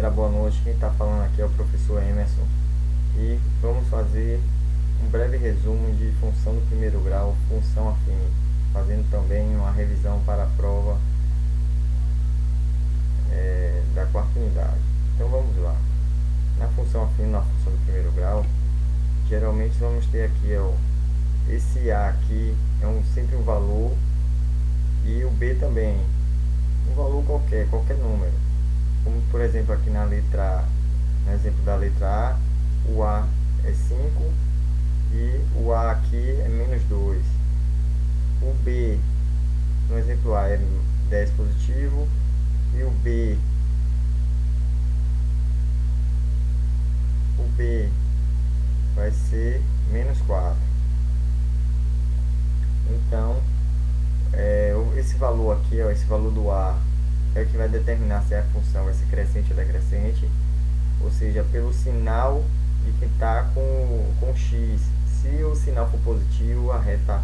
galera, boa noite. Quem está falando aqui é o professor Emerson e vamos fazer um breve resumo de função do primeiro grau, função afim, fazendo também uma revisão para a prova da quarta unidade. Então vamos lá. Na função afim, na função do primeiro grau, geralmente vamos ter aqui esse A aqui é sempre um valor e o B também, um valor qualquer número. Como por exemplo aqui na letra A, no exemplo da letra A, o A é 5 e o A aqui é menos 2. O B, no exemplo A, é 10 positivo e o B vai ser menos 4. Então, esse valor aqui, esse valor do A, é o que vai determinar se a função vai ser crescente ou decrescente, ou seja, pelo sinal de que está com x. Se o sinal for positivo, a reta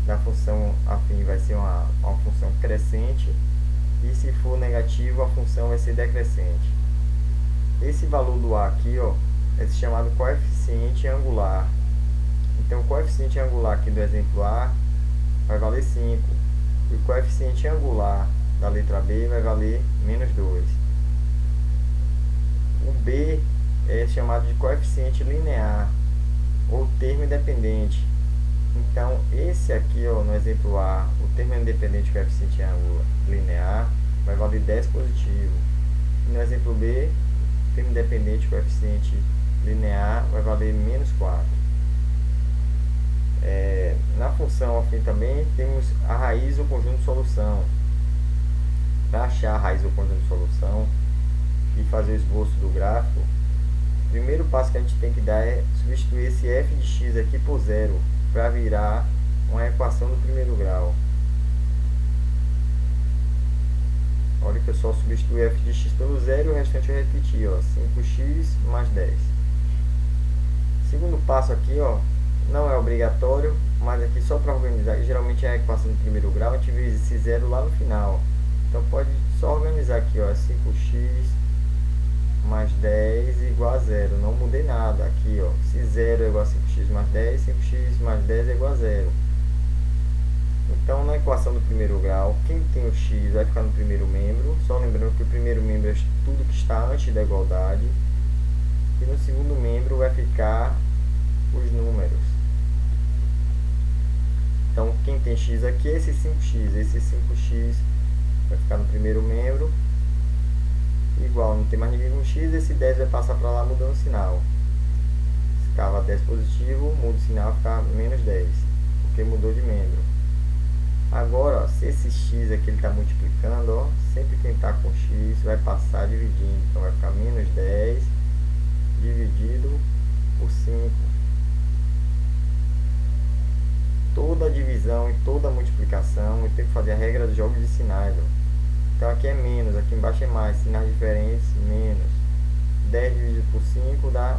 da função afim vai ser uma função crescente, e se for negativo, a função vai ser decrescente. Esse valor do A aqui é chamado coeficiente angular. Então, o coeficiente angular aqui do exemplo A vai valer 5, e o coeficiente angular da letra B vai valer menos 2. O B é chamado de coeficiente linear ou termo independente. Então, esse aqui, no exemplo A, o termo independente coeficiente ângulo linear vai valer 10 positivo. E no exemplo B, o termo independente coeficiente linear vai valer menos 4. Na função afim também temos a raiz ou conjunto de solução. Para achar a raiz ou conjunto de solução e fazer o esboço do gráfico, o primeiro passo que a gente tem que dar é substituir esse f de x aqui por zero, para virar uma equação do primeiro grau. Olha que eu só substituo f de x pelo zero e o restante eu repeti, 5x mais 10. Segundo passo aqui, não é obrigatório, mas aqui só para organizar, que geralmente é a equação do primeiro grau, a gente vê esse zero lá no final. Então pode só organizar aqui, 5x mais 10 igual a zero. Não mudei nada aqui, se 0 é igual a 5x mais 10, 5x mais 10 é igual a zero. Então, na equação do primeiro grau, quem tem o x vai ficar no primeiro membro. Só lembrando que o primeiro membro é tudo que está antes da igualdade. E no segundo membro vai ficar os números. Então, quem tem x aqui é esse 5x. Esse 5x vai ficar no primeiro membro. Igual, não tem mais ninguém com x, esse 10 vai passar para lá mudando o sinal. Se estava 10 positivo, muda o sinal, fica menos 10, porque mudou de membro. Agora, se esse x aqui está multiplicando, sempre quem está com x vai passar dividindo. Então vai ficar menos 10 dividido por 5. Toda divisão e toda multiplicação eu tenho que fazer a regra dos jogos de sinais. Então aqui é menos, aqui embaixo é mais, sinais diferentes, menos. 10 dividido por 5 dá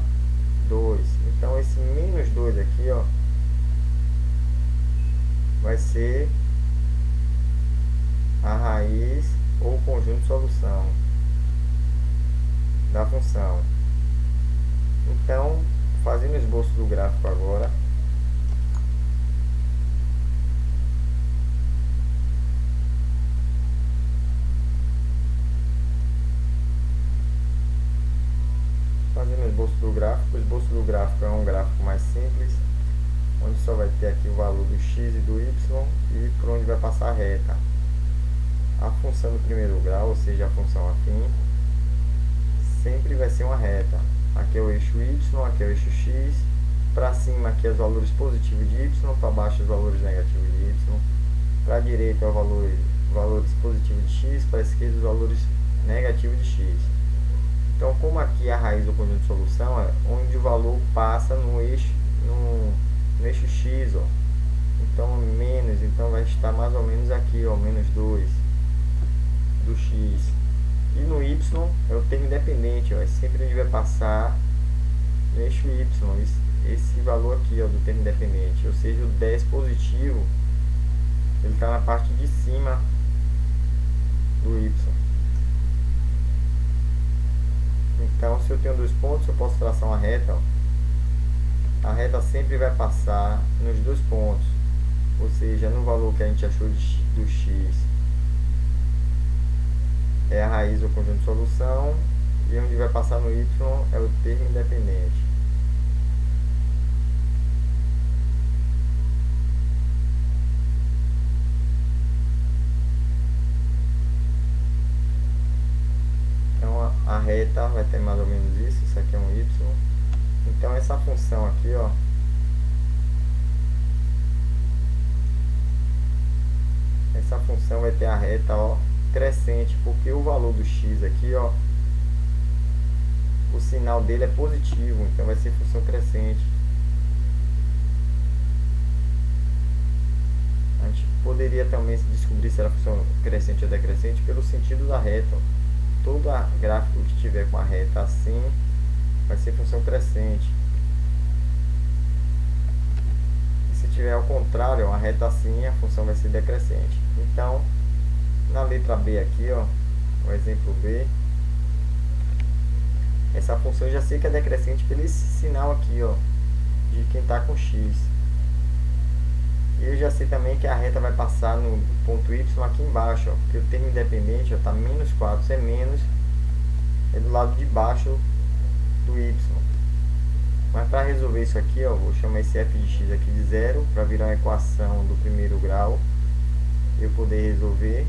2. Então esse menos 2 aqui, vai ser a raiz ou conjunto de solução da função. Então, fazendo o esboço do gráfico agora, o esboço do gráfico é um gráfico mais simples, onde só vai ter aqui o valor do x e do y e por onde vai passar a reta. A função do primeiro grau, ou seja, a função afim, sempre vai ser uma reta. Aqui é o eixo y, aqui é o eixo x, para cima aqui é os valores positivos de y, para baixo os valores negativos de y, para a direita é o valores positivos de x, para a esquerda os valores negativos de x. Então, como aqui a raiz do conjunto de solução é onde o valor passa no eixo x, então menos, então vai estar mais ou menos aqui, menos 2 do x. E no y é o termo independente, é sempre onde vai passar no eixo y, esse valor aqui, do termo independente, ou seja, o 10 positivo, ele está na parte de cima do y. tenho dois pontos, eu posso traçar uma reta, ó. A reta sempre vai passar nos dois pontos, ou seja, no valor que a gente achou do x é a raiz do conjunto de solução, e onde vai passar no y é o termo independente. Então a reta vai ter mais ou menos isso aqui é um y. Então essa função aqui, ó, essa função vai ter a reta, ó, crescente, porque o valor do x aqui, ó, o sinal dele é positivo, então vai ser função crescente. A gente poderia também descobrir se era função crescente ou decrescente pelo sentido da reta. Todo gráfico que tiver com a reta assim vai ser função crescente. E se tiver ao contrário, a reta assim, a função vai ser decrescente. Então, na letra B aqui, ó, o exemplo B, essa função eu já sei que é decrescente pelo esse sinal aqui, ó, de quem está com x. E eu já sei também que a reta vai passar no ponto y aqui embaixo, ó, porque o termo independente está menos 4, se é menos, é do lado de baixo do y. Mas para resolver isso aqui, ó, vou chamar esse f de x aqui de zero, para virar uma equação do primeiro grau, e eu poder resolver.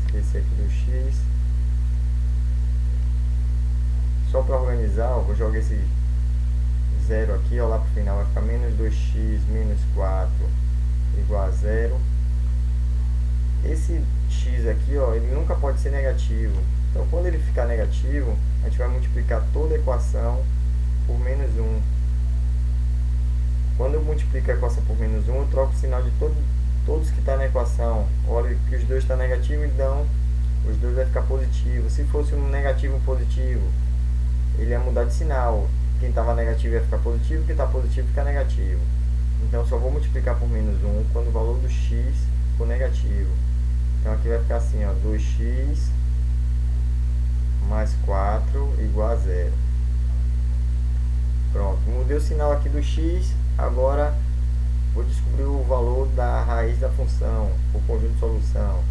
Esqueci aqui do x. Só para organizar, ó, vou jogar esse zero aqui, ó, lá para o final vai ficar menos 2x menos 4 igual a zero. Esse x aqui, ó, ele nunca pode ser negativo. Então, quando ele ficar negativo, a gente vai multiplicar toda a equação por menos 1. Quando eu multiplico a equação por menos 1, eu troco o sinal de todos que estão na equação. Olha que os dois estão negativos, então os dois vai ficar positivo. Se fosse um negativo e um positivo, ele ia mudar de sinal. Quem estava negativo ia ficar positivo, quem está positivo fica negativo. Então só vou multiplicar por menos 1 quando o valor do x for negativo. Então aqui vai ficar assim, ó, 2x mais 4 igual a 0. Pronto, mudei o sinal aqui do x. Agora vou descobrir o valor da raiz da função, o conjunto de solução.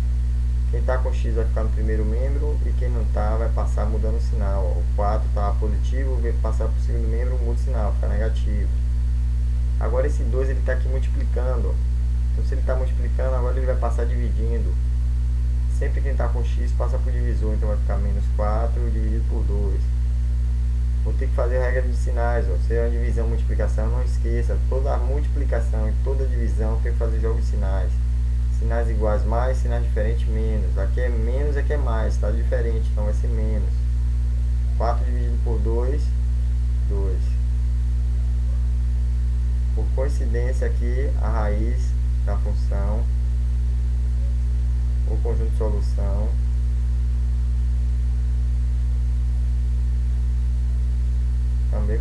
Quem está com x vai ficar no primeiro membro e quem não está vai passar mudando o sinal. O 4 está positivo, vai passar para o segundo membro, muda o sinal, fica negativo. Agora esse 2 ele está aqui multiplicando. Então se ele está multiplicando, agora ele vai passar dividindo. Sempre quem está com x passa por divisor, então vai ficar menos 4 dividido por 2. Vou ter que fazer a regra de sinais, ó. Se é uma divisão, multiplicação, não esqueça. Toda a multiplicação e toda a divisão tem que fazer jogo de sinais. Sinais iguais mais, sinais diferentes menos. Aqui é menos, aqui é mais, está diferente, então vai ser menos. 4 dividido por 2, 2. Por coincidência aqui, a raiz da função, o conjunto de solução, também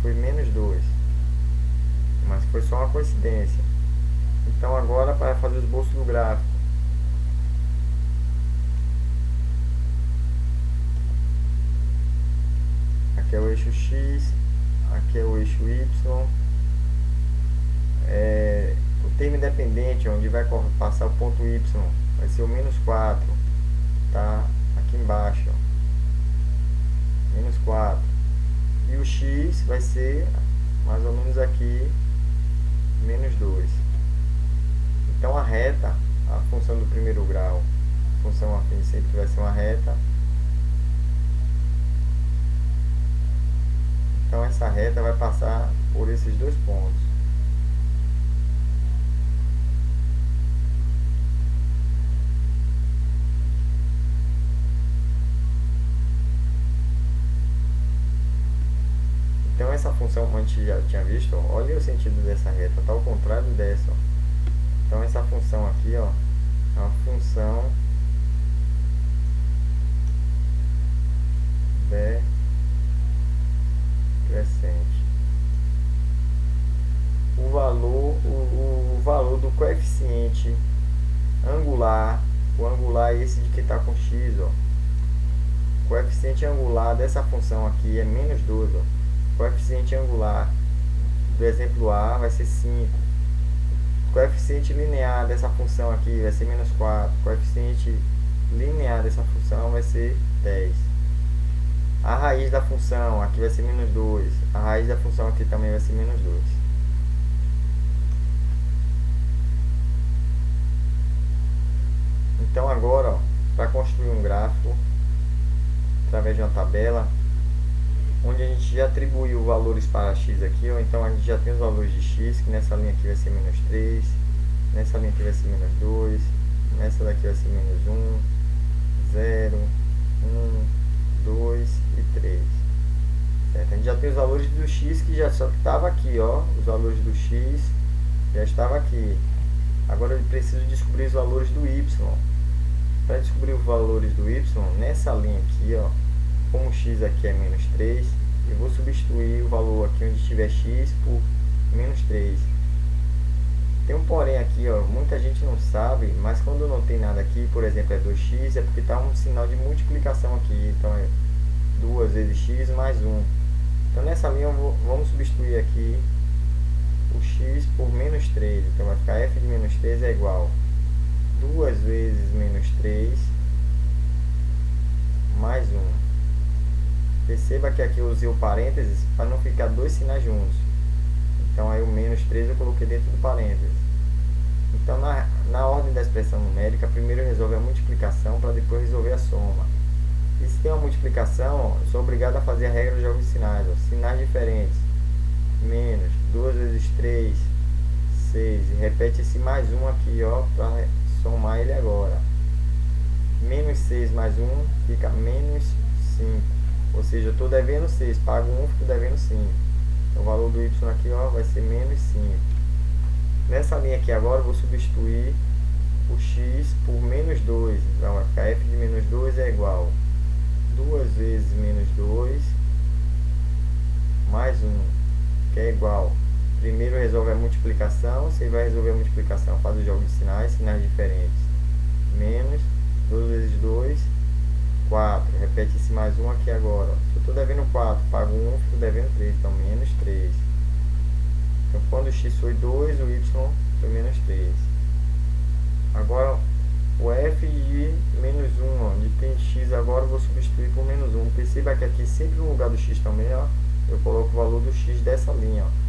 foi menos 2. Mas foi só uma coincidência. Então agora para fazer o esboço do gráfico. Aqui é o eixo x, aqui é o eixo y. O termo independente, onde vai passar o ponto y, vai ser o menos 4. Tá aqui embaixo, ó. Menos 4. E o x vai ser mais ou menos aqui, menos 2. Então a reta, a função do primeiro grau, função afim sempre vai ser uma reta. Então essa reta vai passar por esses dois pontos. Então essa função, como a gente já tinha visto, ó, olha o sentido dessa reta, está ao contrário dessa, ó. Então essa função aqui, ó, é uma função decrescente. O valor do coeficiente angular, o angular é esse de que está com x, ó. O coeficiente coeficiente angular dessa função aqui é menos 2. Ó. O coeficiente angular do exemplo A vai ser 5. O coeficiente linear dessa função aqui vai ser menos 4. O coeficiente linear dessa função vai ser 10. A raiz da função aqui vai ser menos 2. A raiz da função aqui também vai ser menos 2. Então agora, para construir um gráfico através de uma tabela, onde a gente já atribuiu valores para x aqui, ó, então a gente já tem os valores de x, que nessa linha aqui vai ser menos 3, nessa linha aqui vai ser menos 2, nessa daqui vai ser menos 1, 0, 1, 2 e 3. Certo? A gente já tem os valores do x que já só estava aqui, ó, os valores do x já estava aqui. Agora eu preciso descobrir os valores do y. Para descobrir os valores do y, nessa linha aqui, ó, como x aqui é menos 3, eu vou substituir o valor aqui onde tiver x por menos 3. Tem um porém aqui, ó, muita gente não sabe, mas quando não tem nada aqui, por exemplo, é 2x, é porque está um sinal de multiplicação aqui. Então é 2 vezes x mais 1. Então nessa linha vamos substituir aqui o x por menos 3. Então vai ficar f de menos 3 é igual 2 vezes menos 3 mais 1. Perceba que aqui eu usei o parênteses para não ficar dois sinais juntos. Então aí o menos 3 eu coloquei dentro do parênteses. Então na ordem da expressão numérica, primeiro resolve a multiplicação para depois resolver a soma. E se tem uma multiplicação, ó, eu sou obrigado a fazer a regra de jogos de sinais. Ó, sinais diferentes. Menos 2 vezes 3, 6. E repete esse mais 1 aqui, ó, para somar ele agora. Menos 6 mais 1 fica menos 5. Ou seja, eu estou devendo 6, pago 1, fico devendo 5. Então, o valor do y aqui, ó, vai ser menos 5. Nessa linha aqui agora, eu vou substituir o x por menos 2. Então, vai ficar f de menos 2 é igual 2 vezes menos 2 mais 1, que é igual. Primeiro resolve a multiplicação. Você vai resolver a multiplicação, faz os jogos de sinais, sinais diferentes. Menos 2 vezes 2, 4. Repete esse mais 1 aqui agora. Se eu estou devendo 4, pago 1, fico devendo 3. Então, menos 3. Então, quando o x foi 2, o y foi menos 3. Agora, o f de menos 1, onde tem x agora, eu vou substituir por menos 1. Perceba que aqui, sempre no lugar do x também, ó, eu coloco o valor do x dessa linha. Ó.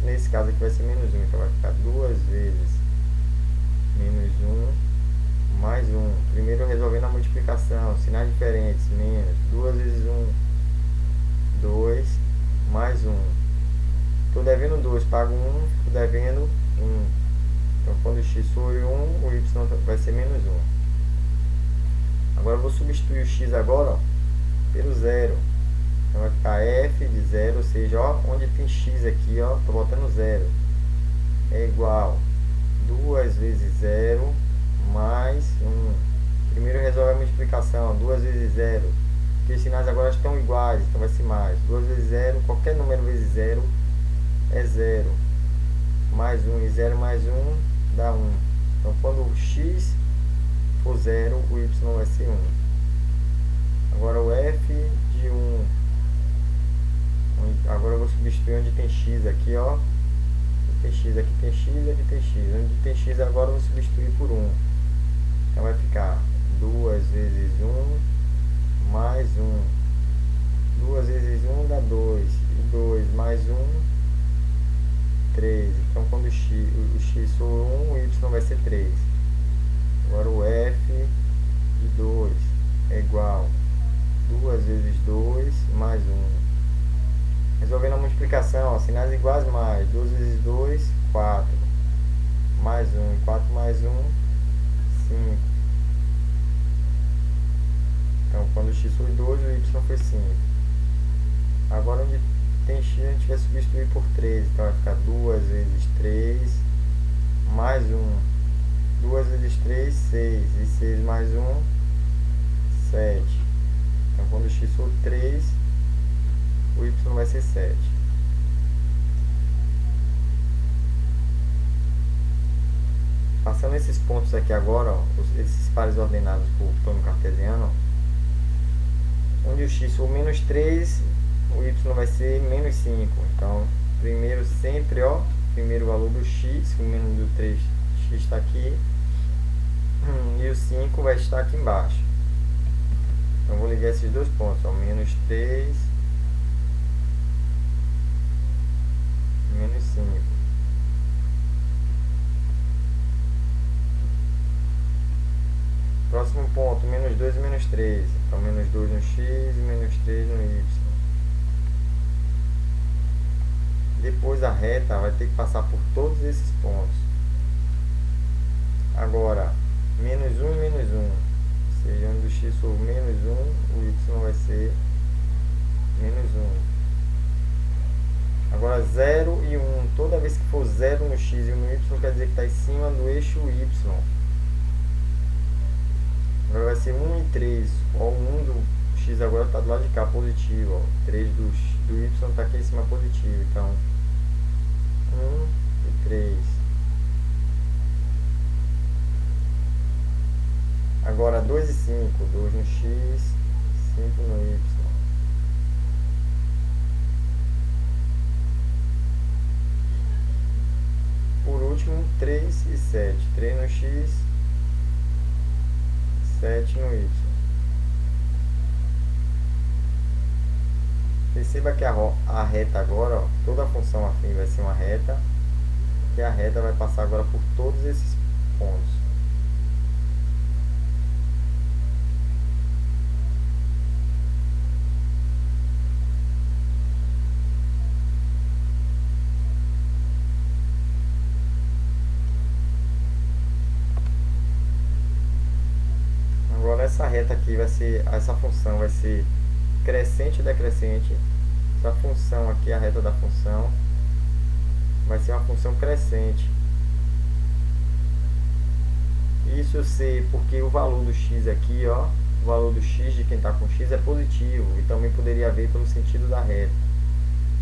Nesse caso aqui vai ser menos 1. Então, vai ficar 2 vezes menos 1 mais 1. Primeiro resolvendo a multiplicação, sinais diferentes, menos 2 vezes 1, 2, mais 1. Estou devendo 2, pago 1, fico devendo 1. Então, quando o x for 1, o y vai ser menos 1. Agora, eu vou substituir o x agora, ó, pelo 0. Então, vai ficar f de 0, ou seja, ó, onde tem x aqui, ó, estou botando 0. É igual 2 vezes 0 mais 1. Primeiro resolve a multiplicação, 2 vezes 0. Porque os sinais agora estão iguais, então vai ser mais. 2 vezes 0, qualquer número vezes 0 é 0. Mais 1 e 0 mais 1 dá 1. Então, quando o x for 0, o y vai ser 1. Agora, o f de 1. Agora eu vou substituir onde tem x aqui, ó. Aqui tem x, aqui tem x, aqui tem x. Onde tem x agora eu vou substituir por 1. Então vai ficar 2 vezes 1 mais 1. 2 vezes 1 dá 2. E 2 mais 1, 3. Então quando o x for 1, o y vai ser 3. Agora o f de 2 é igual 2 vezes 2 mais 1. Resolvendo a multiplicação, ó, sinais iguais mais. 2 vezes 2, 4. Mais 1. 4 mais 1, 5. Então, quando o x foi 2, o y foi 5. Agora, onde tem x, a gente vai substituir por 3. Então, vai ficar 2 vezes 3 mais 1. 2 vezes 3, 6. E 6 mais 1, 7. Então, quando o x for 3, o y vai ser 7. Passando esses pontos aqui agora, ó, esses pares ordenados por plano cartesiano, onde x for menos 3, o y vai ser menos 5. Então, primeiro sempre, ó, primeiro valor do x, o menos do 3x está aqui, e o 5 vai estar aqui embaixo. Então, vou ligar esses dois pontos, ó, menos 3, menos 5. Próximo ponto, menos 2 e menos 3. Então, menos 2 no x e menos 3 no y. Depois a reta vai ter que passar por todos esses pontos. Agora, menos 1 e menos 1. Ou seja, onde o x for menos 1, o y vai ser menos 1. Agora, 0 e 1. Toda vez que for 0 no x e 1 no y, quer dizer que está em cima do eixo y. Agora vai ser 1 e 3. Ó, o 1 do x agora está do lado de cá, positivo. Ó. 3 do y está aqui em cima, positivo. Então, 1 e 3. Agora 2 e 5. 2 no x, 5 no y. Por último, 3 e 7. 3 no x, 7 no y. Perceba que a reta agora, ó, toda a função afim vai ser uma reta, e a reta vai passar agora por todos esses pontos. Agora essa reta aqui vai ser, essa função vai ser crescente e decrescente. Essa função aqui, a reta da função, vai ser uma função crescente. Isso eu sei porque o valor do x aqui, ó, o valor do x de quem está com x é positivo. E também poderia ver pelo sentido da reta,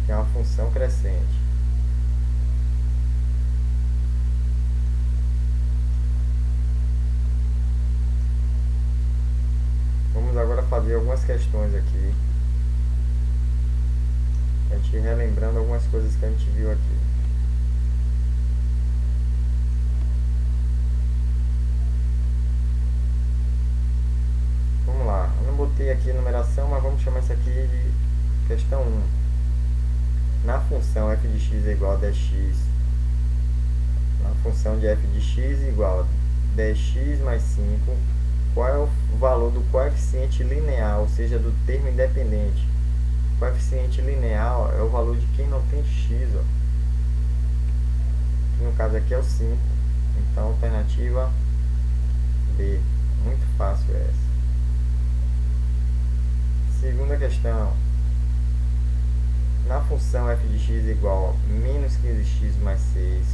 que é uma função crescente. Vamos agora fazer algumas questões aqui. A gente relembrando algumas coisas que a gente viu aqui. Vamos lá. Eu não botei aqui a numeração, mas vamos chamar isso aqui de questão 1. Na função f de x é igual a 10x. Na função de f de x igual a 10x mais 5. Qual é o valor do coeficiente linear, ou seja, do termo independente? O coeficiente linear é o valor de quem não tem x, ó. Que no caso aqui é o 5. Então, alternativa B. Muito fácil essa. Segunda questão. Na função f de x igual a menos 15x mais 6,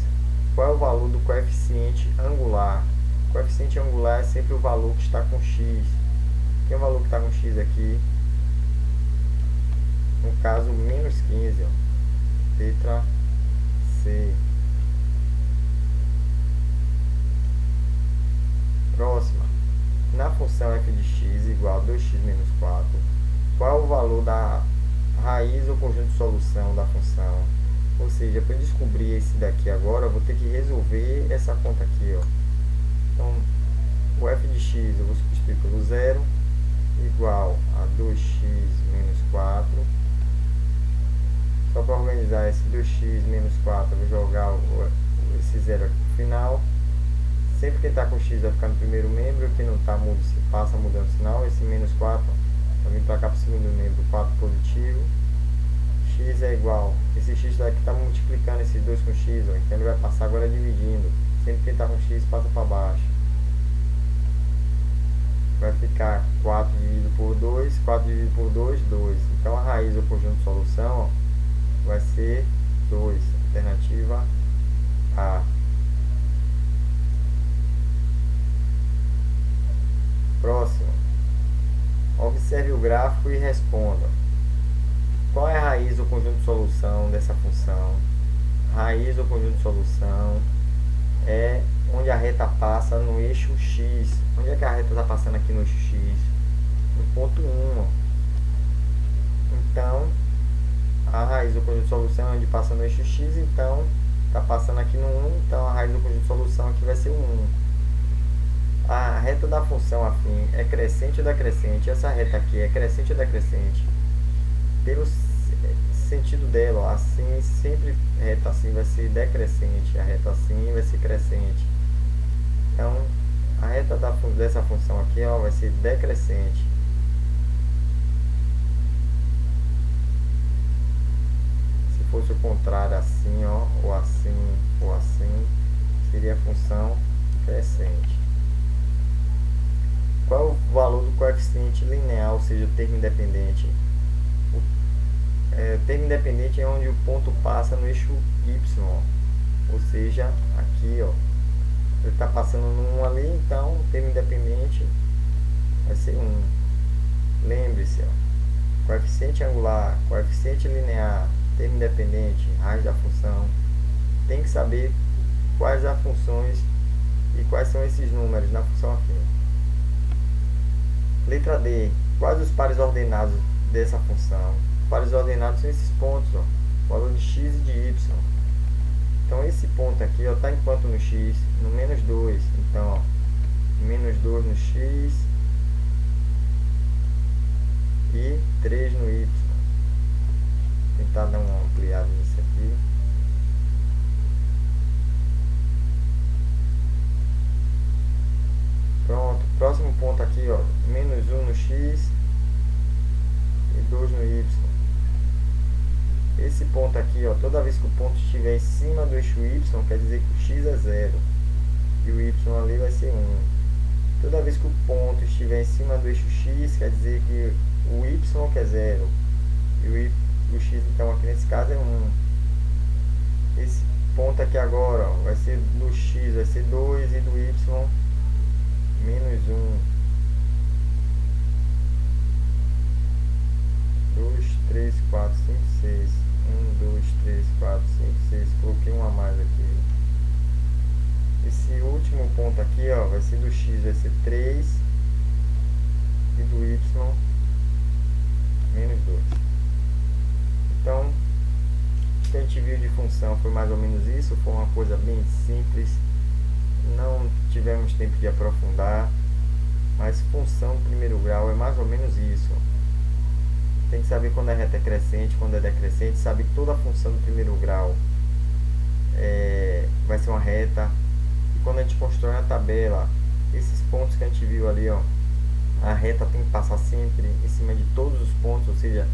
qual é o valor do coeficiente angular? O coeficiente angular é sempre o valor que está com x. Quem é o valor que está com x aqui? No caso, menos 15. Ó. Letra C. Próxima. Na função f de x igual a 2x menos 4, qual é o valor da raiz ou conjunto de solução da função? Ou seja, para descobrir esse daqui agora, eu vou ter que resolver essa conta aqui, ó. Então, o f de x eu vou substituir pelo 0, igual a 2x menos 4. Só para organizar esse 2x menos 4, eu vou jogar esse 0 aqui no final. Sempre que está com x vai ficar no primeiro membro, que não está muda, se passa mudando o sinal. Esse menos 4 vai vir para cá para o segundo membro, 4 positivo. X é igual, esse x daqui está multiplicando esses dois com x, ó, então ele vai passar agora dividindo. Sempre que está com x, passa para baixo. Vai ficar 4 dividido por 2, 4 dividido por 2, 2. Então a raiz do conjunto de solução, ó, vai ser 2. Alternativa A. Próximo. Observe o gráfico e responda. Qual é a raiz do conjunto de solução dessa função? Raiz do conjunto de solução é onde a reta passa no eixo X. Onde é que a reta está passando aqui no eixo X? No ponto 1. Ó. conjunto de solução onde passa no eixo x, então está passando aqui no 1, então a raiz do conjunto de solução aqui vai ser o 1. A reta da função afim é crescente ou decrescente? Essa reta aqui é crescente ou decrescente? Pelo sentido dela, ó, assim, sempre reta assim vai ser decrescente, a reta assim vai ser crescente. Então, a reta dessa função aqui, ó, vai ser decrescente. Se fosse o contrário, assim, ó, ou assim, seria a função crescente. Qual é o valor do coeficiente linear, ou seja, o termo independente? O termo independente é onde o ponto passa no eixo y, ó. Ou seja, aqui, ó, ele está passando no 1 ali, então o termo independente vai ser 1. Lembre-se, ó, coeficiente angular, coeficiente linear, termo independente, raiz da função. Tem que saber quais as funções e quais são esses números na função afim. Letra D. Quais os pares ordenados dessa função? Os pares ordenados são esses pontos, ó, valor de x e de y. Então esse ponto aqui está em quanto no x? No menos 2. Então, ó, menos 2 no x e 3 no y. Vou tentar dar uma ampliada nisso aqui. Pronto, próximo ponto aqui, ó, menos 1 no x e 2 no y. Esse ponto aqui, ó, toda vez que o ponto estiver em cima do eixo y, quer dizer que o x é 0 e o y ali vai ser 1. Toda vez que o ponto estiver em cima do eixo x, quer dizer que o y que é 0 e o x, então aqui nesse caso é 1. Esse ponto aqui agora, ó, vai ser do x vai ser 2 e do y menos 1. 2, 3, 4, 5, 6. 1, 2, 3, 4, 5, 6. Coloquei um a mais aqui. Esse último ponto aqui, ó, vai ser do x vai ser 3 e do y menos 2. Então, o que a gente viu de função foi mais ou menos isso. Foi uma coisa bem simples. Não tivemos tempo de aprofundar, mas função do primeiro grau é mais ou menos isso. Tem que saber quando a reta é crescente, quando é decrescente. Sabe que toda a função do primeiro grau vai ser uma reta. E quando a gente constrói a tabela, esses pontos que a gente viu ali, ó, a reta tem que passar sempre em cima de todos os pontos. Ou seja,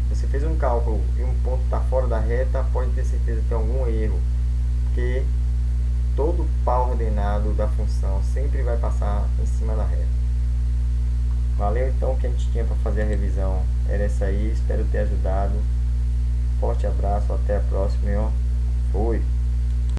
você fez um cálculo e um ponto está fora da reta, pode ter certeza que tem algum erro, porque todo par ordenado da função sempre vai passar em cima da reta. Valeu, então, o que a gente tinha para fazer a revisão era essa aí. Espero ter ajudado. Forte abraço, até a próxima e ó, fui!